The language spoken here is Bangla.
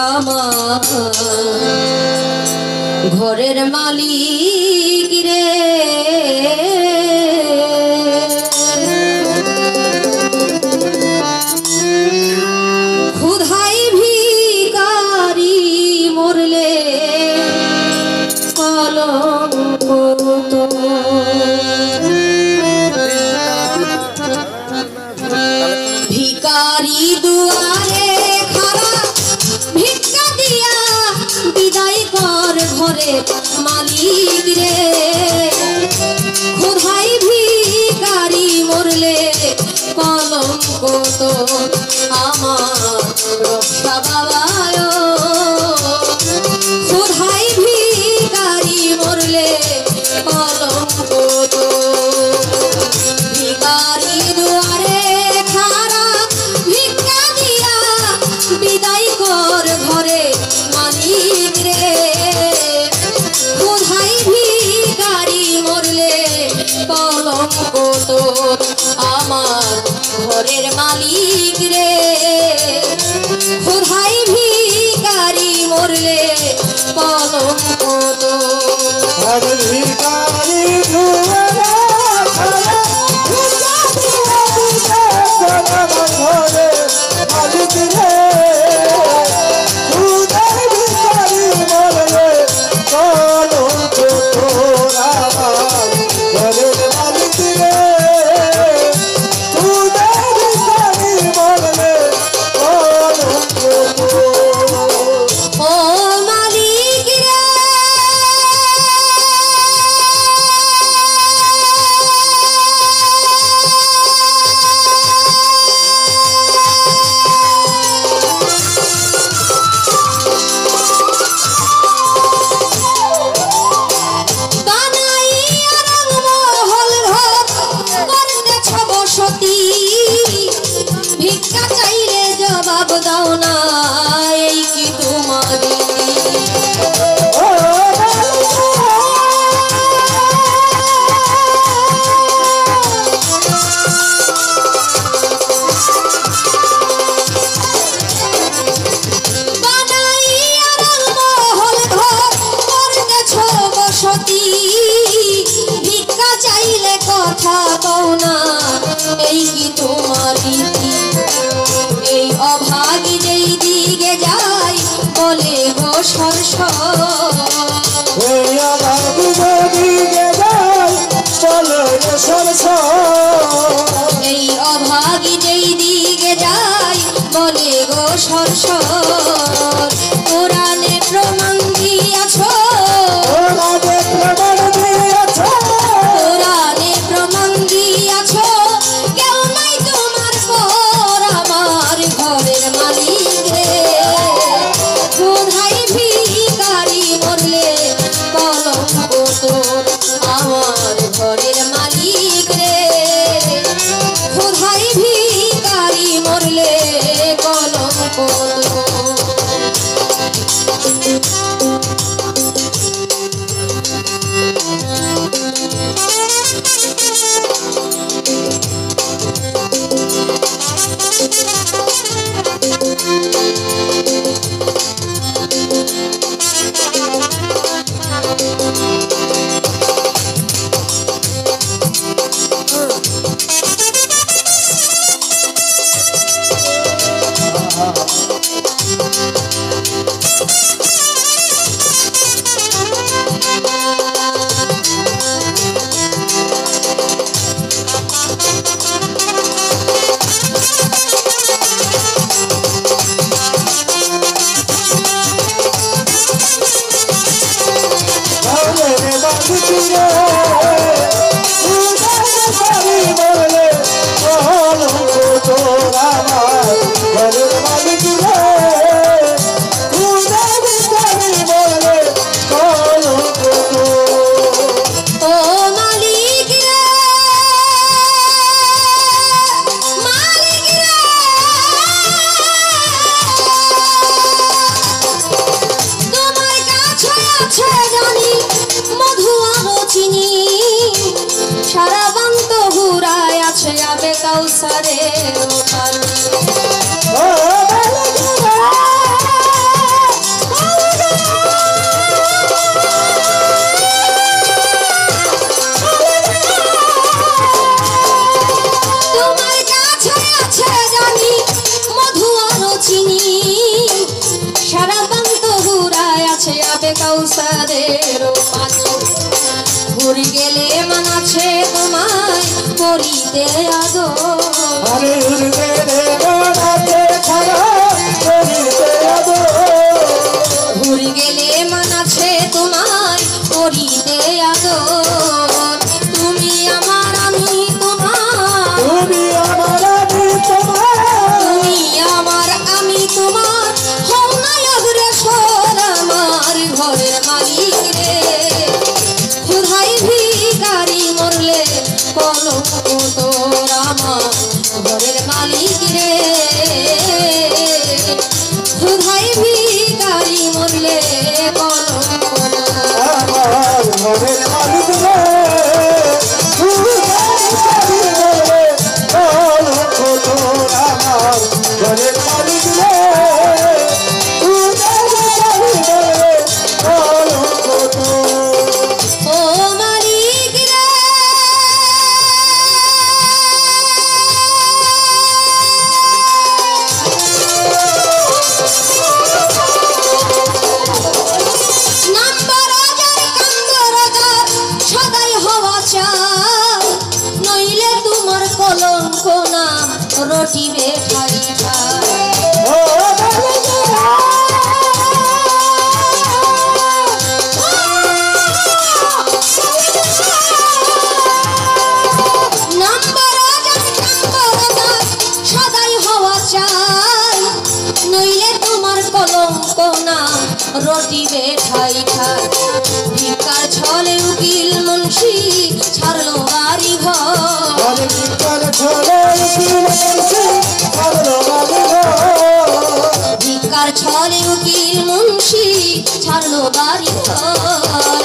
আমার ঘরের মালিক রে ক্ষুধায় ভিখারি মরলে কলঙ্ক তো ভিখারি দুয়ারে খাড়া ভিক্ষা দিয়া বিদায় কর ঘরে মালিক রে ক্ষুধায় ভিখারি মরলে কলঙ্ক তো আমার রক্ষা বাবায় ক্ষুধায় ভিখারি মরলে কলঙ্ক তো ভিখারি দুয়ারে খাড়া ভিক্ষা দিয়া বিদায় কর ঘরে মালিক রে ক্ষুধায় ভিখারি মরলে কলঙ্ক তো আমার ঘরের মালিক রে ক্ষুধায় ভিখারি মরলে কলঙ্ক তো ভিখারি মালিক রে ভিক্ষা চাইলে জবাব দাও না এই কি তোমার ভিক্ষা চাইলে কথা কও না এই কি তোমার রীতি এই অভাগী যেই দিকে যাই বলে গো সরস এই অভাগী যেদিকে যাই বলে গো সরস এই অভাগী যেই দিকে যাই বলে গো সরস কোরআনে প্রমাণ দিয়াছো কোরআনে প্রমাণ দিয়াছো কেউ নাই তোমার পর আমার ঘরের মালিক রে ক্ষুধায় ভিখারি মরলে কলঙ্ক তোর আমার ঘরের মালিক রে ক্ষুধায় ভিখারি মরলে কলঙ্ক তোর সারা বান্ত ঘুরায় আছে আবে কাউসারের পানি ঘুরি গেলে মানাছে তোমায় করিতে আদর আরে উড়বে রে বানাতে ছাড়া করিতে আদর ঘুরি গেলে মানাছে তোমায় করিতে আদর তুমি আমার আমি তোমার তুমি আমার আমি তোমার তুমি আমার আমি তোমার হও না অগ্রসর আমার ঘরের মালিক রে ক্ষুধায় ভিখারি মরলে কলঙ্ক তোর আমার ঘরের মালিক রে ক্ষুধায় ভিখারি মরলে কলঙ্ক তোর। আমার ঘরের মালিক রে তুই জানি রে কলঙ্ক তোর আমার ঘরের মালিক রে তুই জানি রে কলঙ্ক তোর ও মালিক রে নাম্বার হাজার কান্দর হাজার সদাই হওয়া চাই নইলে তোমার কলঙ্ক না রটিবে ঠাই ঠাই ও মালিক নাম্বার হাজার কান্দর হাজার সদাই হওয়া চাই নইলে তোমার কলঙ্ক না রটিবে ঠাই ঠাই ভিকার ছলে উকিল মুন্সি ছাড়লো বাড়ি ঘর অনেক বিকার ছলে ফিরেছে ভালো মালিক ভিকার ছলে উকিল মুন্সি ছাড়লো বাড়ি ঘর